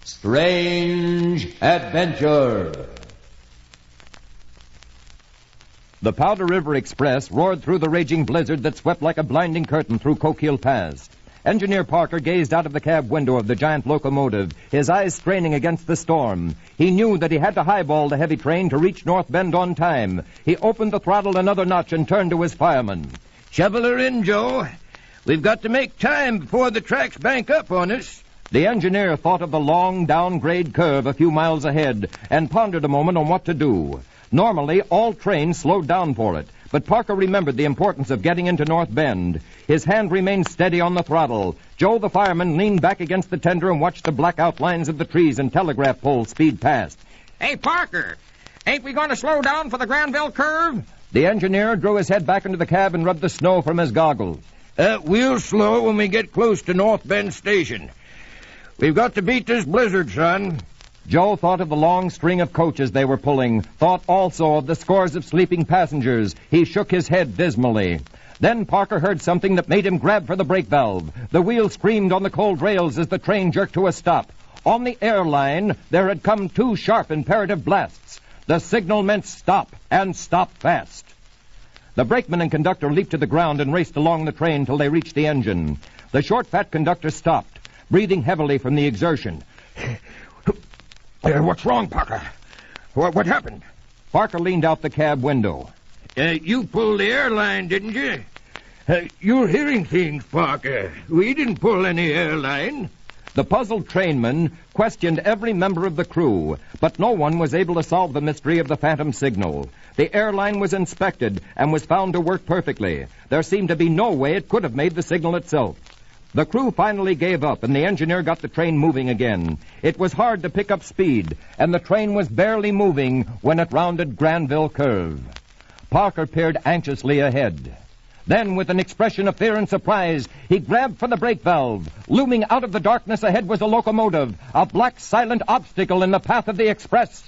Strange Adventure. The Powder River Express roared through the raging blizzard that swept like a blinding curtain through Coquille Pass. Engineer Parker gazed out of the cab window of the giant locomotive, his eyes straining against the storm. He knew that he had to highball the heavy train to reach North Bend on time. He opened the throttle another notch and turned to his fireman. Shovel her in, Joe. We've got to make time before the tracks bank up on us. The engineer thought of the long downgrade curve a few miles ahead and pondered a moment on what to do. Normally, all trains slowed down for it, but Parker remembered the importance of getting into North Bend. His hand remained steady on the throttle. Joe, the fireman, leaned back against the tender and watched the black outlines of the trees and telegraph poles speed past. Hey, Parker, ain't we going to slow down for the Granville curve? The engineer drew his head back into the cab and rubbed the snow from his goggles. We'll slow when we get close to North Bend Station. We've got to beat this blizzard, son. Joe thought of the long string of coaches they were pulling, thought also of the scores of sleeping passengers. He shook his head dismally. Then Parker heard something that made him grab for the brake valve. The wheel screamed on the cold rails as the train jerked to a stop. On the air line, there had come two sharp imperative blasts. The signal meant stop, and stop fast. The brakeman and conductor leaped to the ground and raced along the train till they reached the engine. The short, fat conductor stopped, breathing heavily from the exertion. What's wrong, Parker? What happened? Parker leaned out the cab window. You pulled the airline, didn't you? You're hearing things, Parker. We didn't pull any airline. The puzzled trainman questioned every member of the crew, but no one was able to solve the mystery of the phantom signal. The airline was inspected and was found to work perfectly. There seemed to be no way it could have made the signal itself. The crew finally gave up, and the engineer got the train moving again. It was hard to pick up speed, and the train was barely moving when it rounded Granville Curve. Parker peered anxiously ahead. Then, with an expression of fear and surprise, he grabbed for the brake valve. Looming out of the darkness ahead was a locomotive, a black, silent obstacle in the path of the express.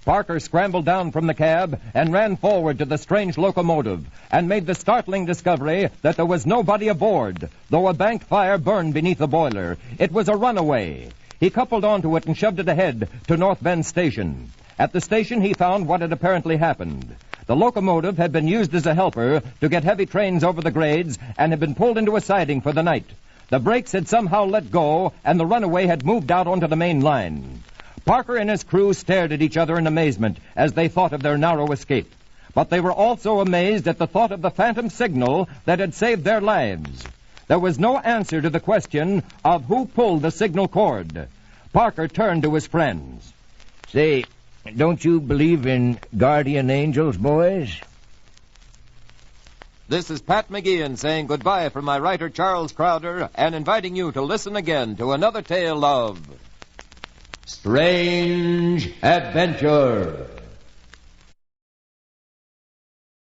Parker scrambled down from the cab and ran forward to the strange locomotive and made the startling discovery that there was nobody aboard, though a banked fire burned beneath the boiler. It was a runaway. He coupled onto it and shoved it ahead to North Bend Station. At the station, he found what had apparently happened. The locomotive had been used as a helper to get heavy trains over the grades and had been pulled into a siding for the night. The brakes had somehow let go, and the runaway had moved out onto the main line. Parker and his crew stared at each other in amazement as they thought of their narrow escape. But they were also amazed at the thought of the phantom signal that had saved their lives. There was no answer to the question of who pulled the signal cord. Parker turned to his friends. Say, don't you believe in guardian angels, boys? This is Pat McGeehan saying goodbye from my writer Charles Crowder and inviting you to listen again to another tale of Strange Adventure.